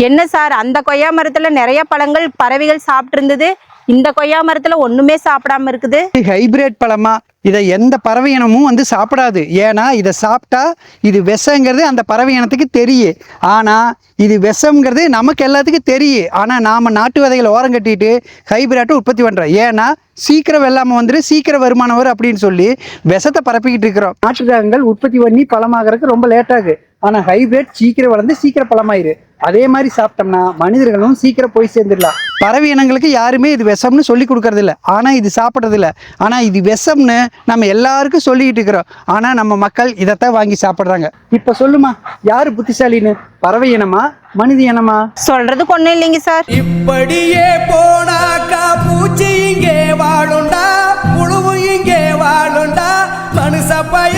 என்ன சார், அந்த கொய்யா மரத்துல நிறைய பழங்கள் பறவைகள் சாப்பிட்டு இருந்தது, இந்த கொய்யா மரத்துல ஒண்ணுமே சாப்பிடாம இருக்குது. ஹைபிரிட் பழமா? இதை எந்த பறவை இனமும் வந்து சாப்பிடாது. ஏன்னா இதை சாப்பிட்டா இது விஷங்கிறது அந்த பறவை இனத்துக்கு தெரியும். ஆனால் இது விஷங்கிறது நமக்கு எல்லாத்துக்கும் தெரியும். ஆனால் நாம் நாட்டு விதைகளை ஓரம் கட்டிட்டு ஹைபிரிட்டை உற்பத்தி பண்ணுறோம். ஏன்னா சீக்கிரம் வெள்ளாமல் வந்துட்டு சீக்கிரம் வருமானம் வரும் அப்படின்னு சொல்லி விஷத்தை பரப்பிக்கிட்டு இருக்கிறோம். நாட்டு ரகங்கள் உற்பத்தி பண்ணி பழமாகறதுக்கு ரொம்ப லேட்டாகு. ஆனால் ஹைபிரிட் சீக்கிரம் வளர்ந்து சீக்கிரம் பழமாயிரு. அதே மாதிரி சாப்பிட்டோம்னா மனிதர்களும் சீக்கிரம் போய் சேர்ந்துடலாம். பறவை இனங்களுக்கு யாருமே இது விஷம்னு சொல்லி கொடுக்கறது இல்லை, ஆனால் இது சாப்பிட்றது இல்லை. ஆனால் இது விஷம்னு நம்ம எல்லாருக்கும் சொல்லிக்கிட்டு இருக்கிறோம். ஆனால் நம்ம மக்கள் இதைத்தான் வாங்கி சாப்பிட்றாங்க. இப்போ சொல்லுமா, யாரு புத்திசாலின்னு? பறவை இனமா மனித இனமா? சொல்றதுக்கு ஒண்ணும் இல்லைங்க சார். இப்படியே போனாக்கா பூச்சி இங்கே வாழுண்டா, புழுவு இங்கே வாழுண்டா, மனுஷ பய